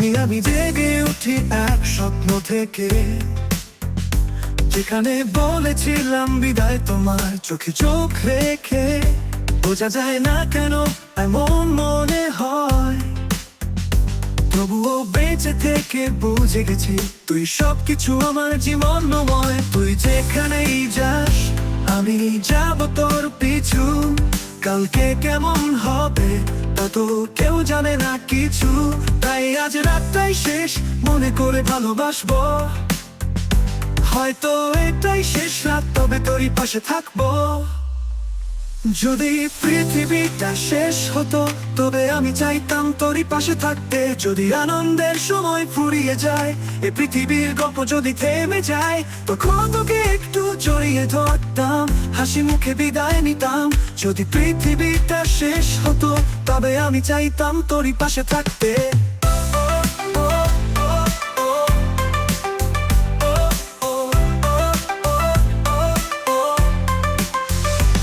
আমি জেগে উঠি এক স্বপ্ন থেকে, যেখানে বলেছিলাম বিদায় তোমার চোখে চোখ রেখে। বোঝা যায় না কেন এমন মনে হয়, তবুও বেঁচে থেকে বুঝে গেছি তুই সবকিছু আমার জীবনময়। তুই যেখানেই যাস আমি যাব তোর পিছু, কালকে কেমন হবে তা তো কেউ জানে না কিছু। তাই আজ রাতটাই শেষ মনে করে ভালোবাসবো, হয়তো এটাই শেষ রাত, তবে তোরই পাশে থাকবো। যদি পৃথিবীটা শেষ হতো তবে আমি চাইতাম তোরই পাশে থাকতে। যদি আনন্দের সময় ফুরিয়ে যায়, এ পৃথিবীর গল্প যদি থেমে যায়, তখন তোকে একটু জড়িয়ে ধরতাম, হাসি মুখে বিদায় নিতাম। যদি পৃথিবীটা শেষ হতো তবে আমি চাইতাম তোরই পাশে থাকতে।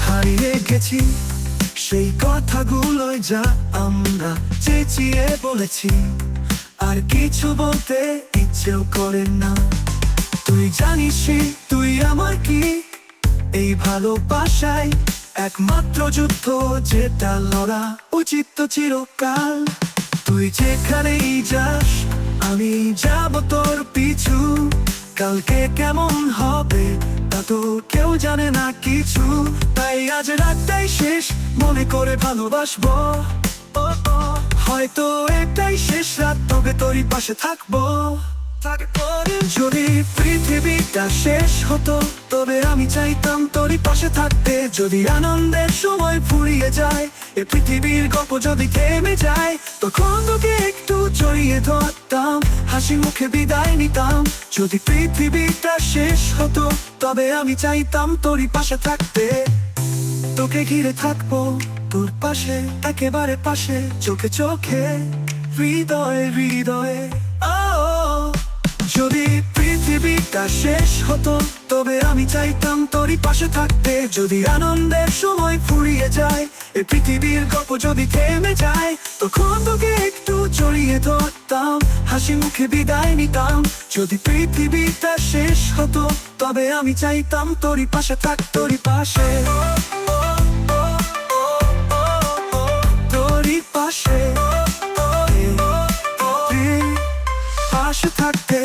হারিয়ে গেছি সেই কথাগুলোই যা আমরা চেঁচিয়ে বলেছি, আর কিছু বলতে ইচ্ছেও করে না। তুই জানিস তুই আমার কি, এই ভালোবাসায় একমাত্র যুদ্ধ যেটা লড়া উচিত তো চিরকাল। তুই যেখানেই যাস আমি যাব তোর পিছু, কালকে কেমন হবে তা তো কেউ জানে না কিছু। তাই আজ রাতটাই শেষ মনে করে ভালোবাসবো, হয়তো এটাই শেষ রাত, তবে তোরই পাশে থাকবো। যদি পৃথিবীটা শেষ হতো তবে আমি চাইতাম তোরই পাশে থাকতে। যদি আনন্দের সময় ফুরিয়ে যায়, এ পৃথিবীর গল্প যদি থেমে যায়, তখন তোকে একটু জড়িয়ে ধরতাম, হাসি মুখে বিদায় নিতাম। যদি পৃথিবীটা শেষ হতো তবে আমি চাইতাম তোরই পাশে থাকতে। তোকে ঘিরে থাকবো তোর পাশে, একেবারে পাশে, চোখে চোখে, হৃদয়ে হৃদয়ে। যদি পৃথিবীটা শেষ হতো তবে আমি চাইতাম তোরই পাশে থাকতে। যদি আনন্দের সময় ফুরিয়ে যায়, এই পৃথিবীর গল্প যদি থেমে যায়, তখন তোকে একটু জড়িয়ে ধরতাম, হাসি মুখে বিদায় নিতাম। যদি পৃথিবীটা শেষ হতো তবে আমি চাইতাম তোরই পাশে তোরই পাশে, তোরই পাশে, পাশে থাকতে।